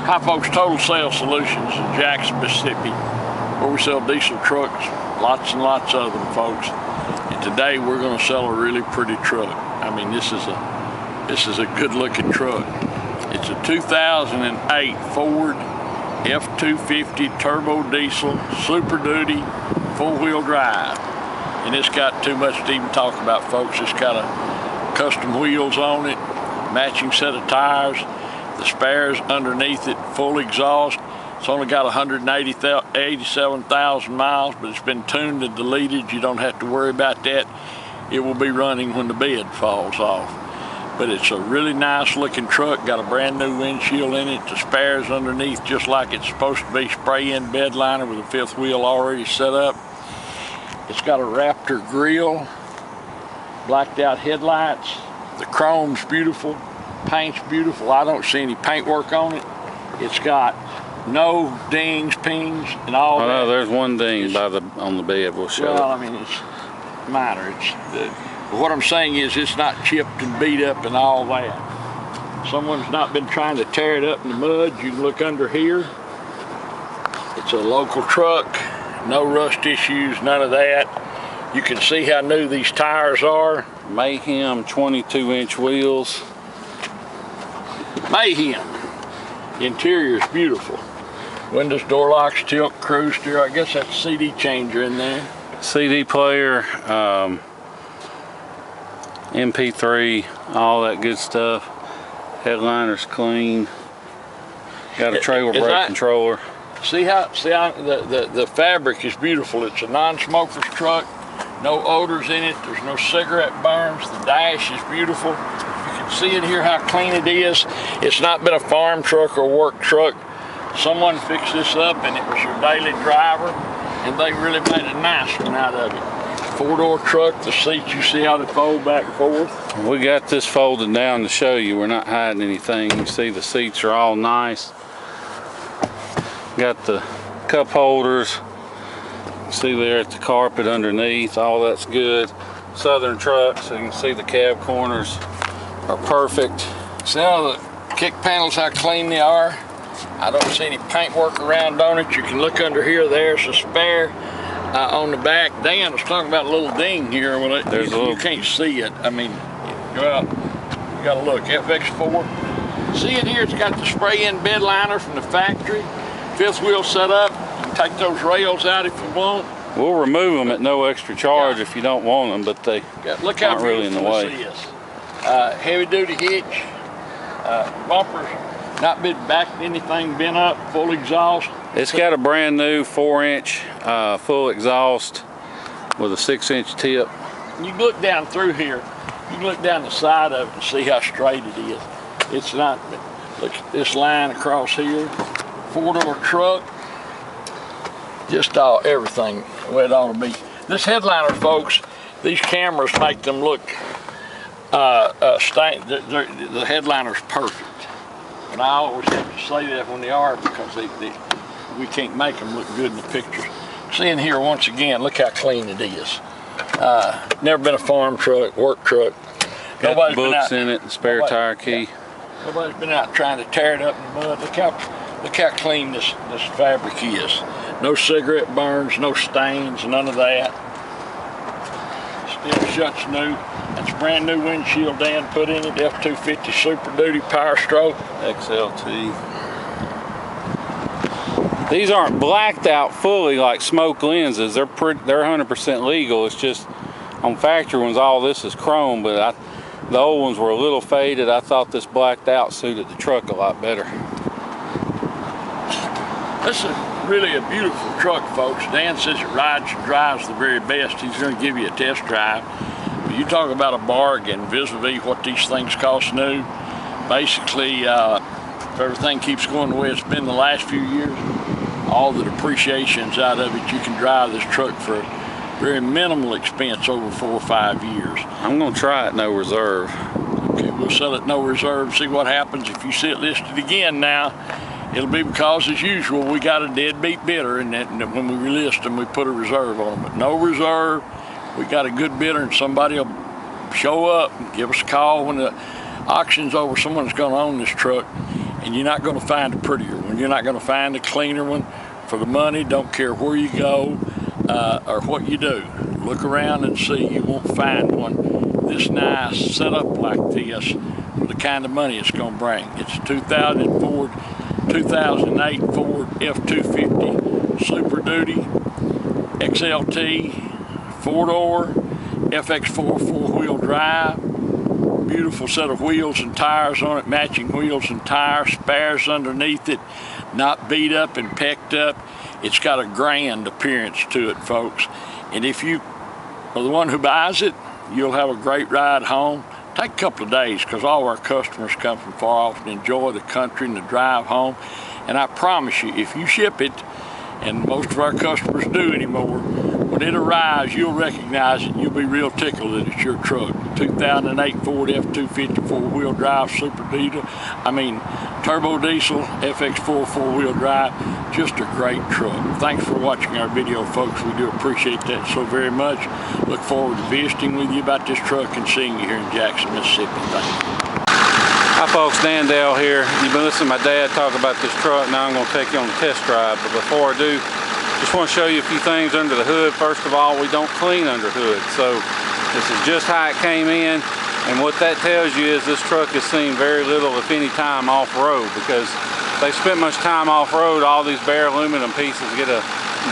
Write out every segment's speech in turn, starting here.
Hi folks, Total Sales Solutions in Jackson, Mississippi, where we sell diesel trucks, lots and lots of them, folks. And today we're going to sell a really pretty truck. I mean, this is a good-looking truck. It's a 2008 Ford F250 turbo diesel, Super Duty, four-wheel drive. And it's got too much to even talk about, folks. It's got a custom wheels on it, matching set of tires, the spares underneath it, full exhaust. It's only got 187,000 miles, but it's been tuned and deleted. You don't have to worry about that. It will be running when the bed falls off. But it's a really nice looking truck, got a brand new windshield in it, the spares underneath just like it's supposed to be, spray-in bed liner with a fifth wheel already set up. It's got a Raptor grille, blacked out headlights, the chrome's beautiful, paint's beautiful. I don't see any paint work on it. It's got no dings, pings, and all that. No, there's one ding on the bed. We'll show well, it. I mean, it's minor. What I'm saying is it's not chipped and beat up and all that. Someone's not been trying to tear it up in the mud. You can look under here. It's a local truck, no rust issues, none of that. You can see how new these tires are. Mayhem 22-inch wheels. Mayhem. Interior is beautiful. Windows, door locks, tilt, cruise steer. I guess that's a CD changer in there. CD player, MP3, all that good stuff. Headliner's clean. Got a trailer brake controller. See how the fabric is beautiful. It's a non-smoker's truck. No odors in it. There's no cigarette burns. The dash is beautiful. You can see in here how clean it is. It's not been a farm truck or work truck. Someone fixed this up and it was your daily driver, and they really made a nice one out of it. Four-door truck, the seats, you see how they fold back and forth? We got this folded down to show you. We're not hiding anything. You see the seats are all nice. Got the cup holders. See there at the carpet underneath, all that's good. Southern truck, so you can see the cab corners are perfect. See how the kick panels, how clean they are? I don't see any paint work around on it. You can look under here, there's a spare on the back. Dan was talking about a little ding here. Well, you can't see it. I mean, go out, you gotta look, FX4. See it here, it's got the spray-in bed liner from the factory. Fifth wheel set up. Take those rails out if you want. We'll remove them at no extra charge if you don't want them, but they look how aren't really in the way. This is. Heavy duty hitch, bumpers, not been back anything, been up, full exhaust. It's got a brand new 4-inch full exhaust with a 6-inch tip. You can look down through here. You can look down the side of it and see how straight it is. It's not. Look at this line across here. Four-door truck. Just everything the way it ought to be. This headliner, folks, these cameras make them look the headliner's perfect. And I always have to say that when they are, because we can't make them look good in the pictures. See in here once again, look how clean it is. Never been a farm truck, work truck. Got books in it, spare tire key. Nobody's been out trying to tear it up in the mud. Look how clean this fabric is. No cigarette burns, no stains, none of that. Still shuts new. That's a brand new windshield Dan put in it, F250 Super Duty Power Stroke. XLT. These aren't blacked out fully like smoke lenses. They're 100% legal. It's just on factory ones, all this is chrome, but the old ones were a little faded. I thought this blacked out suited the truck a lot better. This is really a beautiful truck, folks. Dan says it rides and drives the very best. He's going to give you a test drive. But you talk about a bargain vis-a-vis what these things cost new. Basically, if everything keeps going the way it's been the last few years, all the depreciation's out of it. You can drive this truck for very minimal expense over 4 or 5 years. I'm going to try it no reserve. Okay, we'll sell it no reserve, see what happens. If you see it listed again now, it'll be because, as usual, we got a deadbeat bidder, and when we relist them, we put a reserve on them. But no reserve, we got a good bidder, and somebody will show up and give us a call when the auction's over. Someone's going to own this truck, and you're not going to find a prettier one. You're not going to find a cleaner one for the money. Don't care where you go or what you do. Look around and see. You won't find one this nice, set up like this for the kind of money it's going to bring. It's a 2008 Ford F250 Super Duty XLT 4-door FX4 4-wheel drive. Beautiful set of wheels and tires on it, matching wheels and tires, spares underneath it, not beat up and pecked up. It's got a grand appearance to it, folks. And if you are the one who buys it, you'll have a great ride home. Take a couple of days, because all our customers come from far off and enjoy the country and the drive home. And I promise you, if you ship it, and most of our customers do anymore, when it arrives, you'll recognize it and you'll be real tickled that it's your truck. 2008 Ford F250 4-wheel drive Super Diesel. Turbo Diesel FX4 4-wheel drive. Just a great truck. Thanks for watching our video, folks. We do appreciate that so very much. Look forward to visiting with you about this truck and seeing you here in Jackson, Mississippi. Thank you. Hi folks, Dan Dale here. You've been listening to my dad talk about this truck. Now I'm going to take you on a test drive. But before I do, just want to show you a few things under the hood. First of all, we don't clean under hood. So this is just how it came in. And what that tells you is this truck has seen very little, if any, time off-road, because they spent much time off-road. All these bare aluminum pieces get a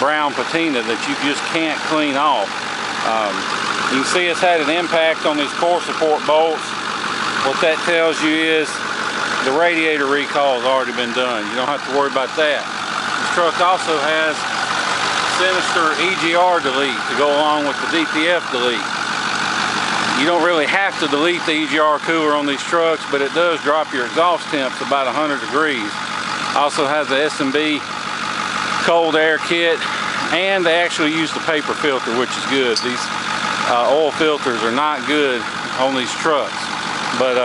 brown patina that you just can't clean off. You can see it's had an impact on these core support bolts. What that tells you is the radiator recall has already been done. You don't have to worry about that. This truck also has sinister EGR delete to go along with the DPF delete. You don't really have to delete the EGR cooler on these trucks, but it does drop your exhaust temps about 100 degrees. Also has the S&B cold air kit, and they actually use the paper filter, which is good. These oil filters are not good on these trucks. But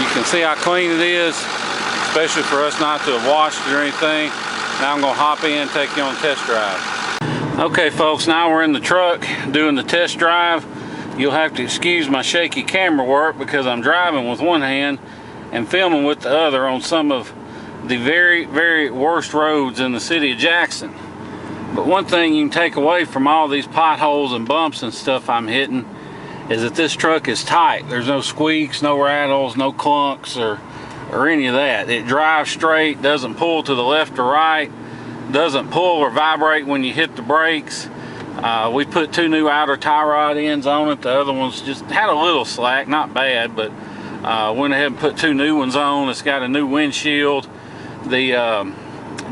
you can see how clean it is, especially for us not to have washed it or anything. Now I'm going to hop in and take you on a test drive. Okay folks, now we're in the truck doing the test drive. You'll have to excuse my shaky camera work because I'm driving with one hand and filming with the other on some of the very, very worst roads in the city of Jackson. But one thing you can take away from all these potholes and bumps and stuff I'm hitting is that this truck is tight. There's no squeaks, no rattles, no clunks or any of that. It drives straight, doesn't pull to the left or right, doesn't pull or vibrate when you hit the brakes. We put 2 new outer tie rod ends on it. The other ones just had a little slack, not bad, but went ahead and put 2 new ones on. It's got a new windshield. The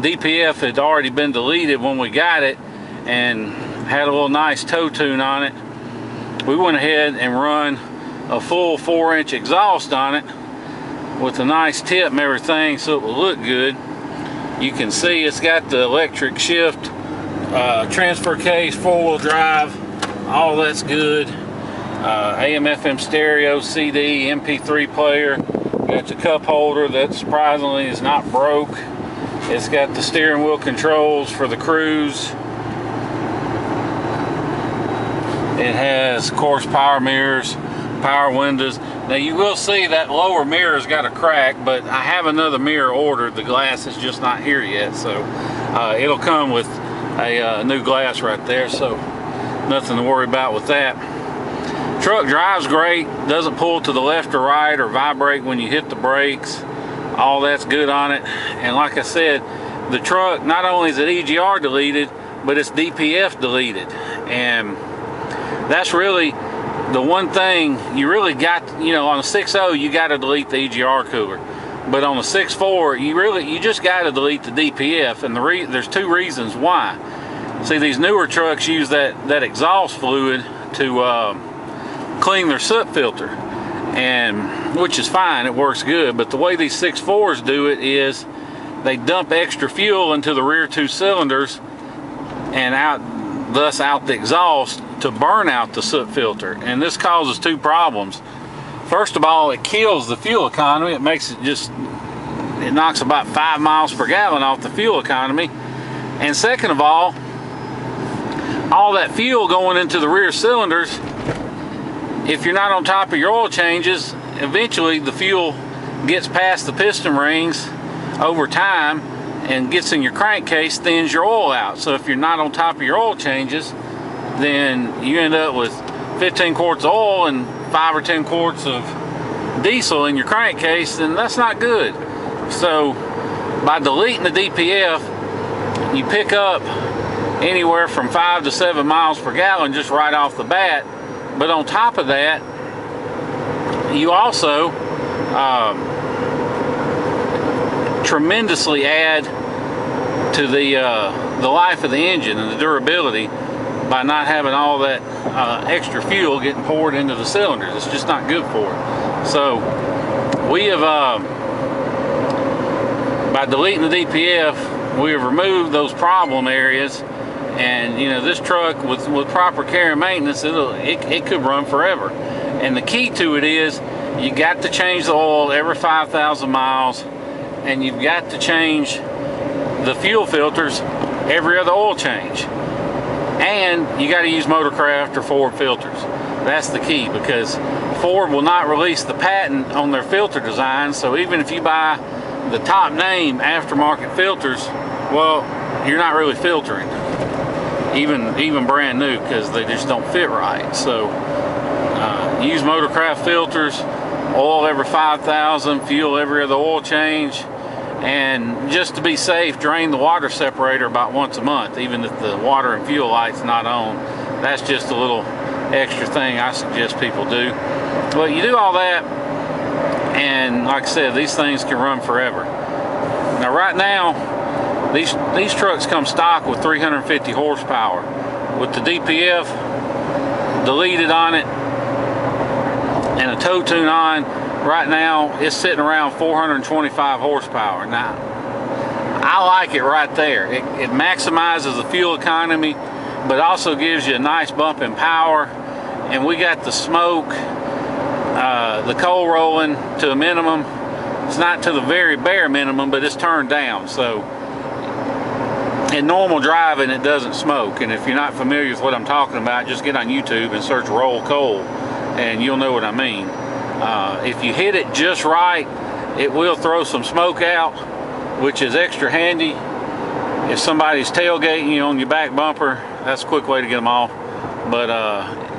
DPF had already been deleted when we got it and had a little nice toe tune on it. We went ahead and run a full 4-inch exhaust on it with a nice tip and everything so it will look good. You can see it's got the electric shift, transfer case, 4-wheel drive, all that's good. AM FM stereo, CD, MP3 player. Got the cup holder that surprisingly is not broke. It's got the steering wheel controls for the cruise. It has, of course, power mirrors, power windows. Now you will see that lower mirror's got a crack, but I have another mirror ordered. The glass is just not here yet, so it'll come with a new glass right there, so nothing to worry about with that. Truck drives great, doesn't pull to the left or right or vibrate when you hit the brakes. All that's good on it. And like I said, the truck, not only is it EGR deleted, but it's DPF deleted. And that's really the one thing you really got. On a 6.0 you got to delete the EGR cooler, but on the 6.4 you just got to delete the DPF. And there's 2 reasons why. See, these newer trucks use that exhaust fluid to clean their soot filter, and which is fine, it works good. But the way these 6.4s do it is they dump extra fuel into the rear 2 cylinders and thus out the exhaust to burn out the soot filter. And this causes 2 problems. First of all, it kills the fuel economy. It knocks about 5 miles per gallon off the fuel economy. And second of all that fuel going into the rear cylinders, if you're not on top of your oil changes, eventually the fuel gets past the piston rings over time and gets in your crankcase, thins your oil out. So if you're not on top of your oil changes, then you end up with 15 quarts of oil and 5 or 10 quarts of diesel in your crankcase, and that's not good. So by deleting the DPF, you pick up anywhere from 5 to 7 miles per gallon just right off the bat. But on top of that, you also tremendously add to the life of the engine and the durability by not having all that extra fuel getting poured into the cylinders. It's just not good for it. So we have, by deleting the DPF, we have removed those problem areas. And you know, this truck with proper care and maintenance, it could run forever. And the key to it is you got to change the oil every 5,000 miles, and you've got to change the fuel filters every other oil change. And you got to use Motorcraft or Ford filters. That's the key, because Ford will not release the patent on their filter design. So even if you buy the top name aftermarket filters, well, you're not really filtering. Even brand new, because they just don't fit right. So use Motorcraft filters, oil every 5,000, fuel every other oil change, and just to be safe, drain the water separator about once a month, even if the water and fuel light's not on. That's just a little extra thing I suggest people do. But you do all that, and like I said, these things can run forever. Now right now, these trucks come stock with 350 horsepower. With the DPF deleted on it and a tow tune on, right now it's sitting around 425 horsepower. Now, I like it right there. It maximizes the fuel economy, but also gives you a nice bump in power. And we got the smoke, the coal rolling to a minimum. It's not to the very bare minimum, but it's turned down. So in normal driving, it doesn't smoke. And if you're not familiar with what I'm talking about, just get on YouTube and search roll coal, and you'll know what I mean. If you hit it just right, it will throw some smoke out, which is extra handy. If somebody's tailgating you on your back bumper, that's a quick way to get them off. But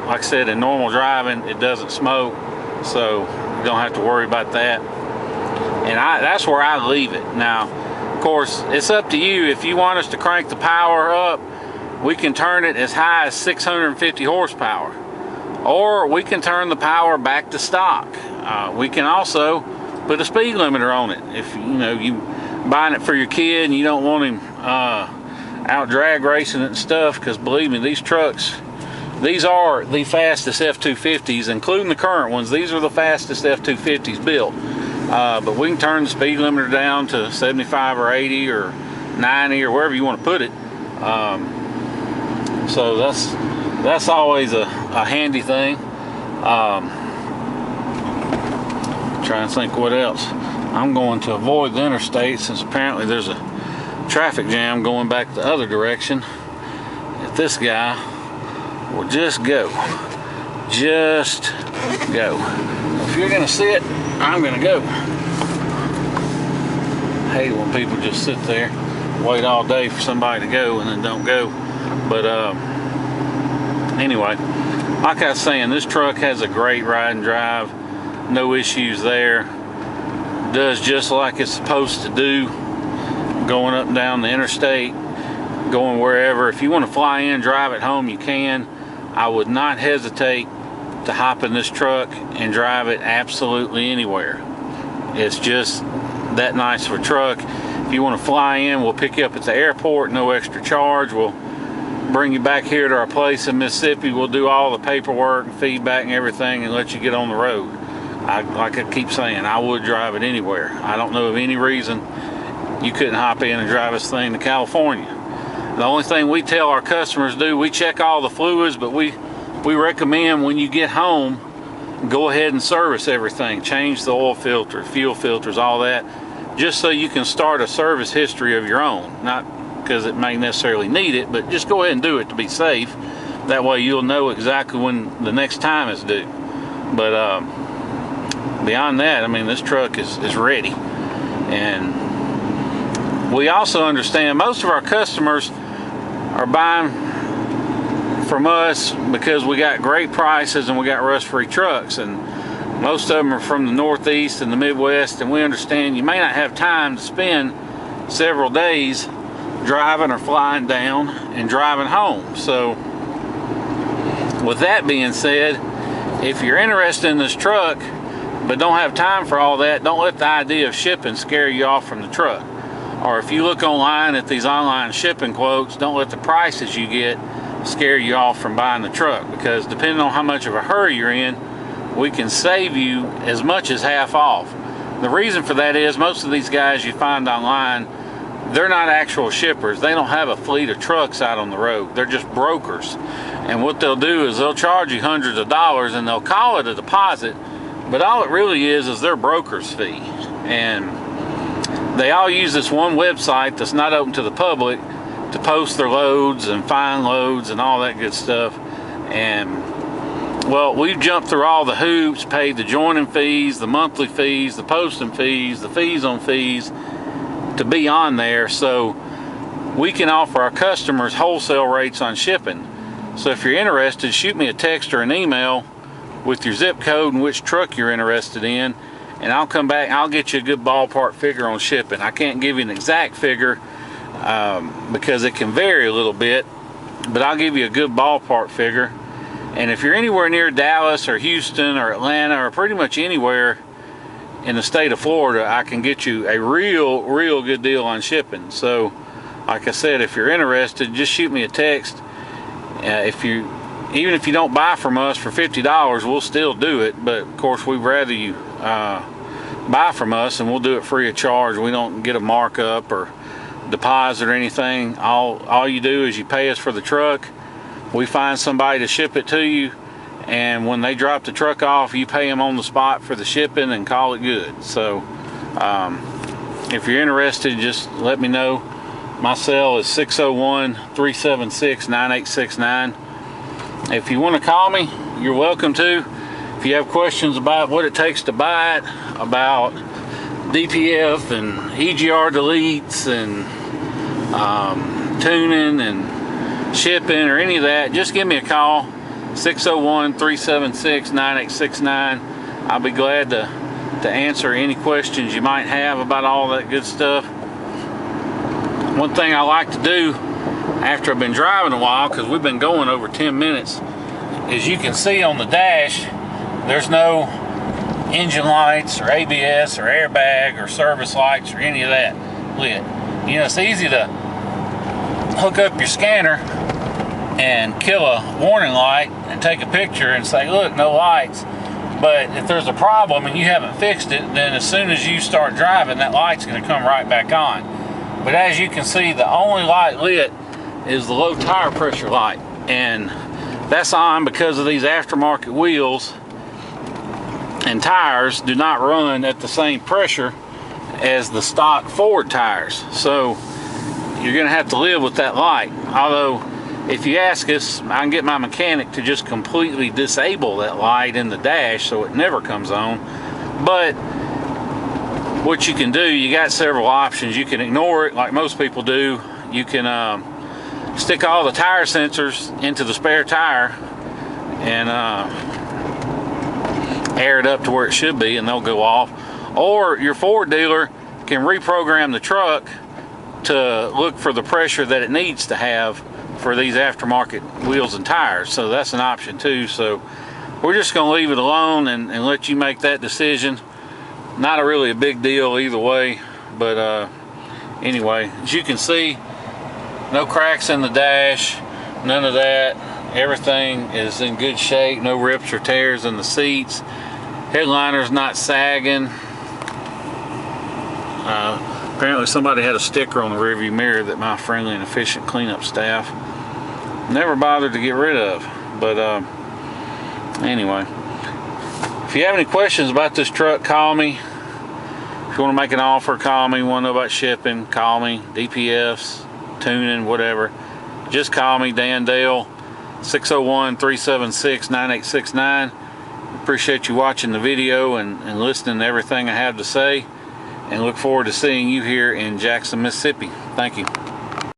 like I said, in normal driving, it doesn't smoke, so you don't have to worry about that. And that's where I leave it. Now, of course, it's up to you. If you want us to crank the power up, we can turn it as high as 650 horsepower. Or we can turn the power back to stock. We can also put a speed limiter on it. If you buying it for your kid and you don't want him out drag racing it and stuff, because believe me, these trucks, these are the fastest F250s, including the current ones. These are the fastest F250s built. But we can turn the speed limiter down to 75 or 80 or 90 or wherever you want to put it. So that's always a handy thing. Trying to think what else. I'm going to avoid the interstate since apparently there's a traffic jam going back the other direction. If this guy will just go. Just go. If you're gonna sit, I'm gonna go. I hate when people just sit there, wait all day for somebody to go and then don't go. But anyway, like I was saying, this truck has a great ride and drive. No issues there. Does just like it's supposed to do. Going up and down the interstate, going wherever. If you want to fly in, drive it home, you can. I would not hesitate to hop in this truck and drive it absolutely anywhere. It's just that nice of a truck. If you want to fly in, we'll pick you up at the airport, no extra charge. We'll bring you back here to our place in Mississippi. We'll do all the paperwork and feedback and everything and let you get on the road. Like I keep saying, I would drive it anywhere. I don't know of any reason you couldn't hop in and drive this thing to California. The only thing we tell our customers do, we check all the fluids, but we recommend when you get home, go ahead and service everything. Change the oil filter, fuel filters, all that, just so you can start a service history of your own. Not because it may necessarily need it, but just go ahead and do it to be safe. That way you'll know exactly when the next time is due. But beyond that, I mean, this truck is ready. And we also understand most of our customers are buying from us because we got great prices and we got rust-free trucks, and most of them are from the Northeast and the Midwest, and we understand you may not have time to spend several days driving or flying down and driving home. So with that being said, if you're interested in this truck but don't have time for all that, don't let the idea of shipping scare you off from the truck. Or if you look online at these online shipping quotes, don't let the prices you get scare you off from buying the truck, because depending on how much of a hurry you're in, we can save you as much as half off. The reason for that is most of these guys you find online, they're not actual shippers. They don't have a fleet of trucks out on the road. They're just brokers. And what they'll do is they'll charge you hundreds of dollars and they'll call it a deposit, but all it really is their broker's fee. And they all use this one website that's not open to the public to post their loads and find loads and all that good stuff. And well, we've jumped through all the hoops, paid the joining fees, the monthly fees, the posting fees, the fees on fees to be on there, so we can offer our customers wholesale rates on shipping. So if you're interested, shoot me a text or an email with your zip code and which truck you're interested in, and I'll come back, I'll get you a good ballpark figure on shipping. I can't give you an exact figure because it can vary a little bit, but I'll give you a good ballpark figure. And if you're anywhere near Dallas or Houston or Atlanta or pretty much anywhere in the state of Florida, I can get you a real good deal on shipping. So like I said, if you're interested, just shoot me a text. Even if you don't buy from us for $50, we'll still do it, but of course we'd rather you buy from us, and we'll do it free of charge. We don't get a markup or deposit or anything. All you do is you pay us for the truck, we find somebody to ship it to you, and when they drop the truck off, you pay them on the spot for the shipping and call it good. So if you're interested, just let me know. My cell is 601-376-9869. If you want to call me, you're welcome to. If you have questions about what it takes to buy it, about DPF and EGR deletes and tuning and shipping or any of that, just give me a call. 601-376-9869. I'll be glad to answer any questions you might have about all that good stuff. One thing I like to do after I've been driving a while, because we've been going over 10 minutes, is you can see on the dash there's no engine lights or ABS or airbag or service lights or any of that lit. You know, it's easy to hook up your scanner and kill a warning light and take a picture and say, look, no lights. But if there's a problem and you haven't fixed it, then as soon as you start driving, that light's going to come right back on. But as you can see, the only light lit is the low tire pressure light, and that's on because of these aftermarket wheels and tires do not run at the same pressure as the stock Ford tires. So you're going to have to live with that light. Although if you ask us, I can get my mechanic to just completely disable that light in the dash so it never comes on. But what you can do, you got several options. You can ignore it like most people do. You can stick all the tire sensors into the spare tire and air it up to where it should be, and they'll go off. Or your Ford dealer can reprogram the truck to look for the pressure that it needs to have for these aftermarket wheels and tires. So that's an option too. So we're just going to leave it alone and let you make that decision. Not really a big deal either way, but anyway, as you can see, no cracks in the dash, none of that. Everything is in good shape, no rips or tears in the seats. Headliner's not sagging. Apparently somebody had a sticker on the rearview mirror that my friendly and efficient cleanup staff never bothered to get rid of. But anyway, if you have any questions about this truck, call me. If you want to make an offer, call me. Want to know about shipping, call me. DPFs, tuning, whatever, just call me, Dan Dale, 601-376-9869. appreciate you watching the video and listening to everything I have to say, and look forward to seeing you here in Jackson, Mississippi. Thank you.